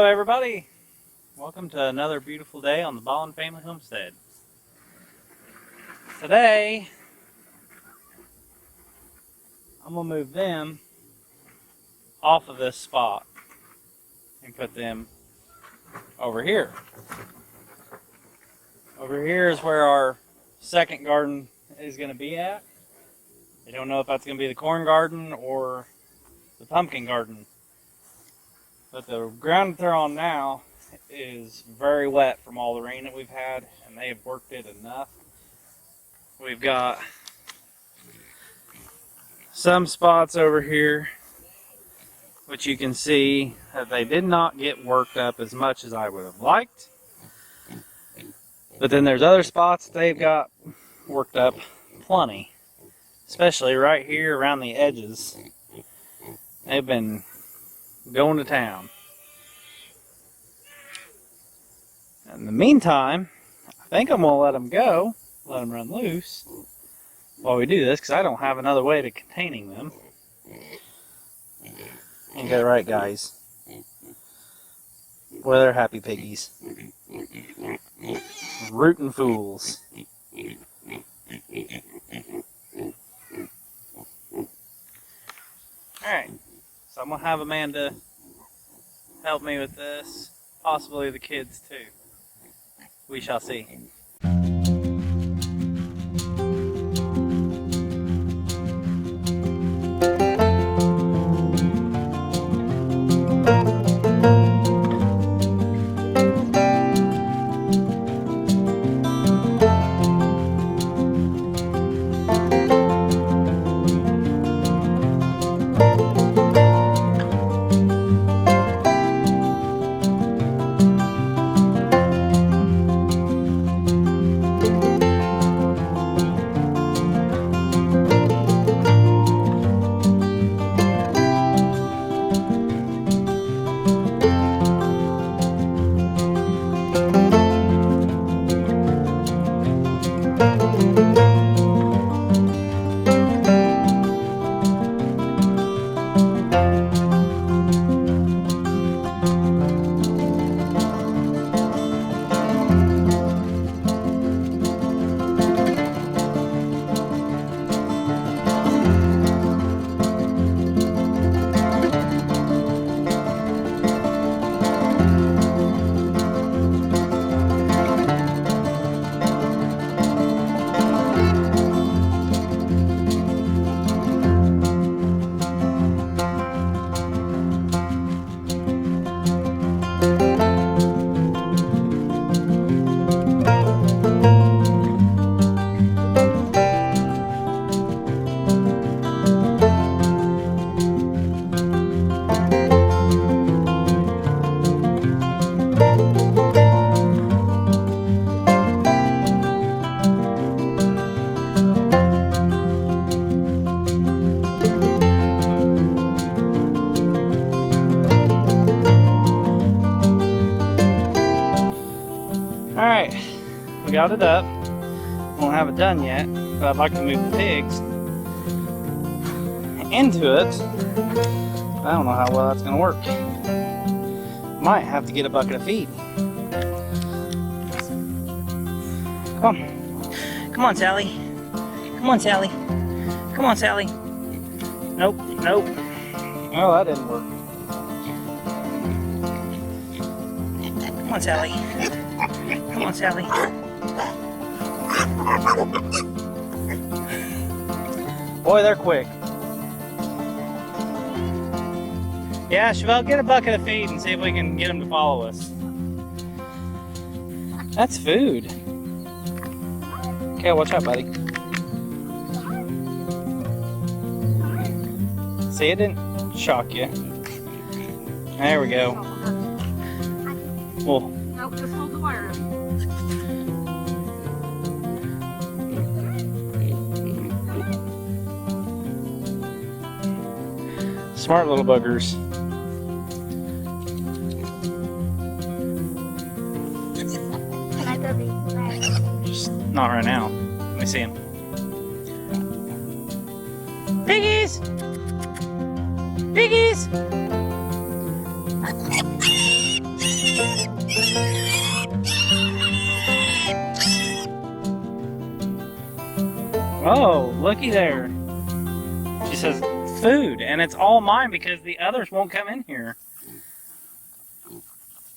Hello everybody, welcome to another beautiful day on the Ball and Family Homestead. Today I'm going to move them off of this spot and put them over here. Over here is where our second garden is going to be at. I don't know if that's going to be the corn garden or the pumpkin garden. But the ground that they're on now is very wet from all the rain that we've had, and they have worked it enough. We've got some spots over here which you can see that they did not get worked up as much as I would have liked. But then there's other spots that they've got worked up plenty, especially right here around the edges. They've been going to town. In the meantime, I think I'm going to let them go, let them run loose while we do this, because I don't have another way to containing them. Ain't that right, guys? Boy, they're happy piggies. Rootin' fools. Alright, so I'm going to have Amanda help me with this, possibly the kids too. We shall see. Alright, we got it up. Won't have it done yet, but I'd like to move the pigs into it. I don't know how well that's going to work. Might have to get a bucket of feed. Come on. Come on, Sally. Come on, Sally. Come on, Sally. Nope, nope. Well, that didn't work. Come on, Sally. Come on, Sally. Boy, they're quick. Yeah, Chevelle, get a bucket of feed and see if we can get them to follow us. That's food. Okay, watch out, buddy. See, it didn't shock you. There we go. Well, nope, just hold the wire up. smart little buggers. Can I go be? Just not right now. Let me see him. Piggies! Piggies! Oh, looky there. She says food, and it's all mine because the others won't come in here.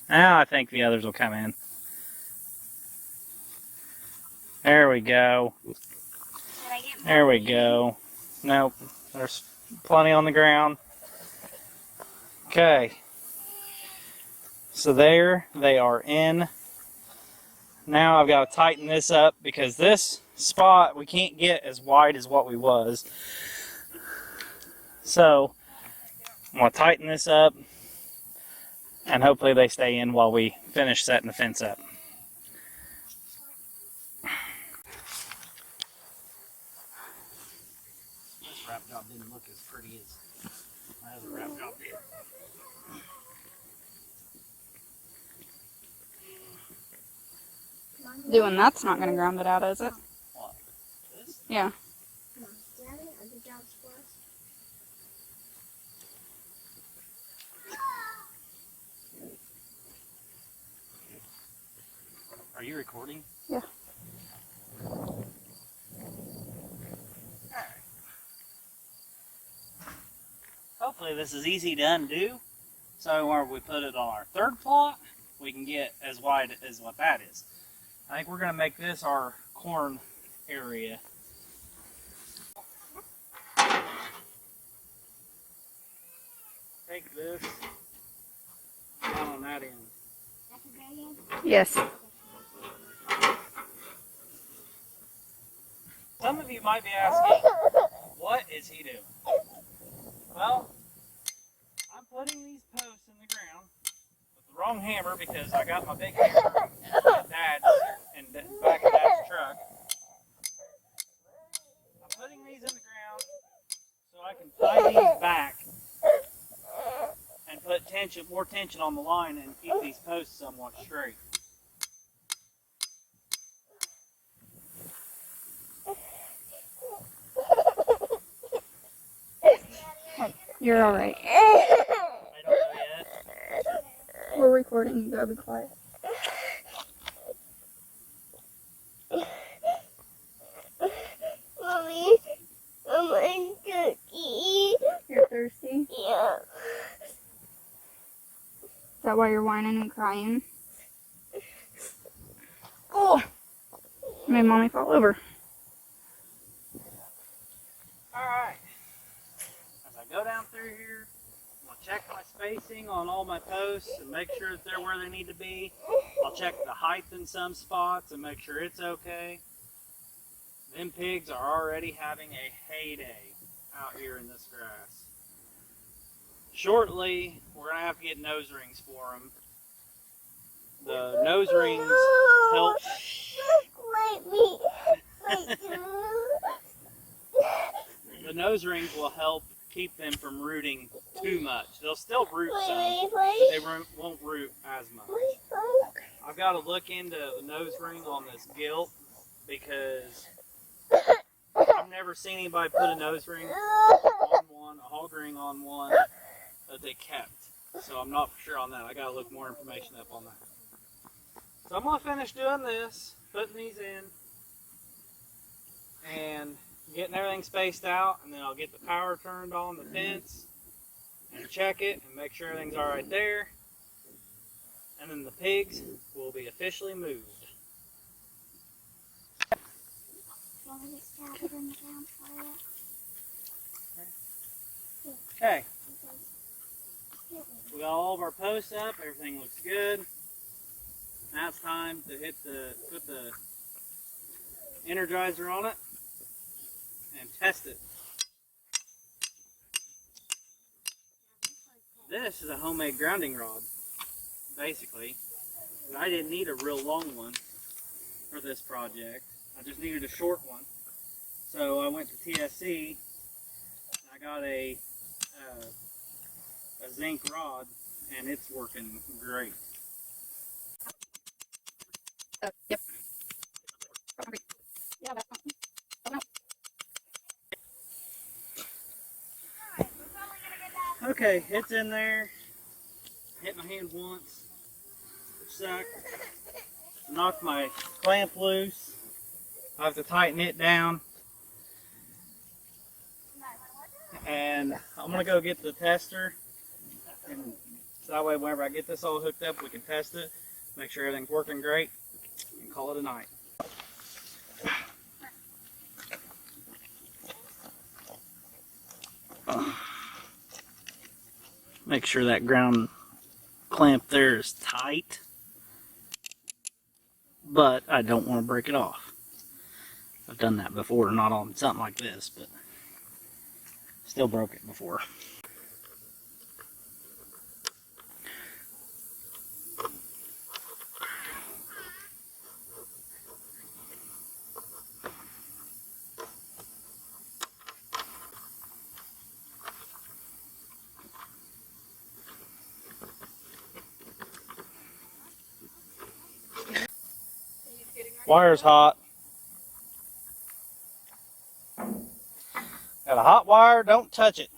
Now I think the others will come in. There we go. There we go. Nope, there's plenty on the ground. Okay. So there they are in. Now I've got to tighten this up because this spot we can't get as wide as what we was. So I'm going to tighten this up and hopefully they stay in while we finish setting the fence up. This wrap job didn't look as pretty as my other wrap job did. Doing that's not going to ground it out, is it? What? This? Yeah. Do you have any other jobs for us? Are you recording? Yeah. Hopefully this is easy to undo. So when we put it on our third plot, we can get as wide as what that is. I think we're going to make this our corn area. Take this down on that end. That's a very end. Yes. Some of you might be asking, what is he doing? Well, I'm putting these posts in the ground with the wrong hammer because I got my big hammer at Dad's and back of Dad's truck. I'm putting these in the ground so I can tie these back and put more tension on the line and keep these posts somewhat straight. You're alright. I don't know yet. We're recording. You gotta be quiet. Mommy, I'm thirsty. You're thirsty? Yeah. Is that why you're whining and crying? Oh! Made Mommy fall over. Alright. As I go down through here, I'm going to check my spacing on all my posts and make sure that they're where they need to be. I'll check the height in some spots and make sure it's okay. Them pigs are already having a heyday out here in this grass. Shortly, we're going to have to get nose rings for them. The nose rings help. Like me. The nose rings will help keep them from rooting too much. They'll still root some, but they won't root as much. I've got to look into the nose ring on this gilt because I've never seen anybody put a nose ring on one, a hog ring on one that they kept. So I'm not for sure on that. I got to look more information up on that. So I'm going to finish doing this, putting these in, and getting everything spaced out, and then I'll get the power turned on the fence and check it and make sure everything's all right there. And then the pigs will be officially moved. Okay. We got all of our posts up, everything looks good. Now it's time to put the Energizer on it and test it. This is a homemade grounding rod, basically. But I didn't need a real long one for this project. I just needed a short one. So I went to TSC and I got a zinc rod, and it's working great. Yep. Yeah, that's not. Okay, it's in there. Hit my hand once. stuck. Knocked my clamp loose. I have to tighten it down. And I'm gonna go get the tester, and so that way whenever I get this all hooked up, we can test it, make sure everything's working great, and call it a night. Make sure that ground clamp there is tight, but I don't want to break it off. I've done that before, not on something like this, but still broke it before. Wire's hot. Got a hot wire, don't touch it.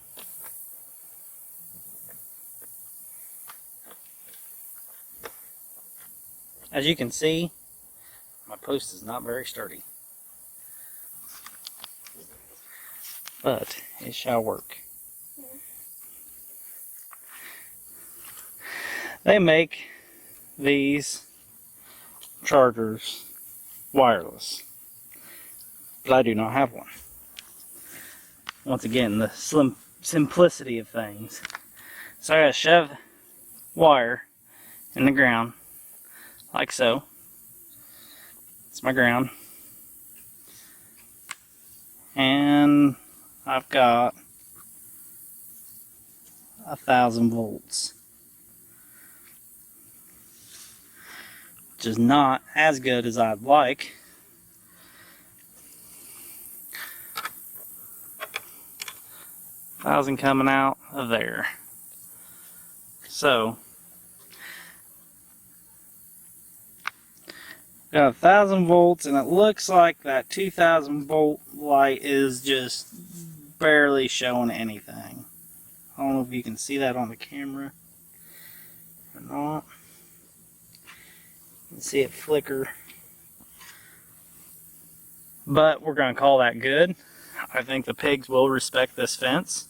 As you can see, my post is not very sturdy, but it shall work. They make these chargers wireless, but I do not have one. Once again, the simplicity of things. So I gotta shove wire in the ground, like so. It's my ground. And I've got 1,000 volts. Which is not as good as I'd like. Thousand coming out of there. So got 1,000 volts, and it looks like that 2,000 volt light is just barely showing anything. I don't know if you can see that on the camera or not. You can see it flicker. But we're going to call that good. I think the pigs will respect this fence.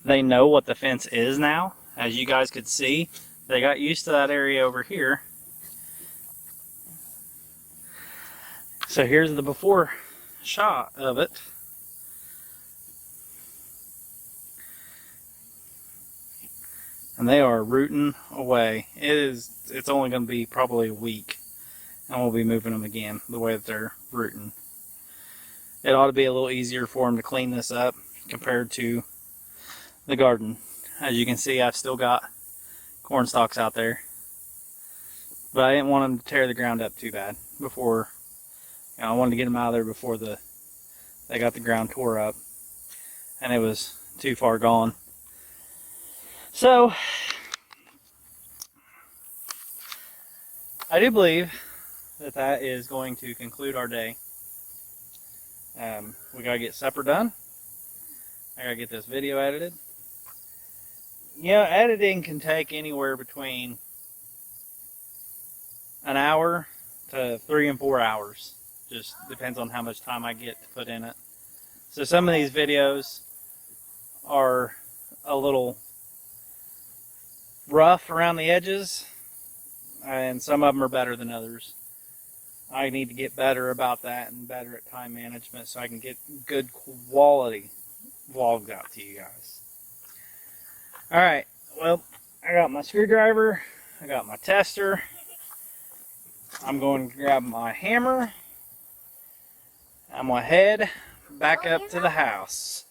They know what the fence is now. As you guys could see, they got used to that area over here. So here's the before shot of it. And they are rooting away. It's only going to be probably a week, and we'll be moving them again the way that they're rooting. It ought to be a little easier for them to clean this up compared to the garden. As you can see, I've still got corn stalks out there, but I didn't want them to tear the ground up too bad before. I wanted to get them out of there before they got the ground tore up, and it was too far gone. So I do believe that is going to conclude our day. We gotta get supper done. I gotta get this video edited. You know, editing can take anywhere between an hour to 3 and 4 hours. Just depends on how much time I get to put in it. So some of these videos are a little rough around the edges, and some of them are better than others. I need to get better about that and better at time management so I can get good quality vlogs out to you guys. Alright, well, I got my screwdriver, I got my tester, I'm going to grab my hammer, I'm going to head back up to the house.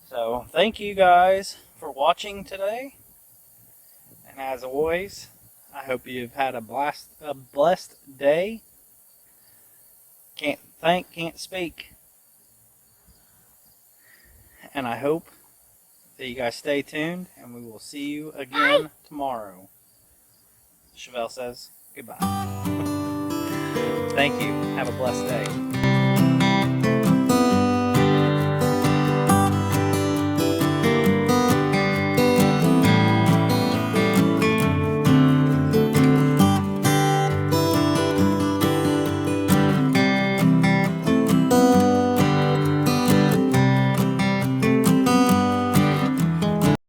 So, thank you guys for watching today, and as always, I hope you've had a blessed day. Can't think, can't speak. And I hope that you guys stay tuned, and we will see you again tomorrow. Chevelle says goodbye. Thank you. Have a blessed day.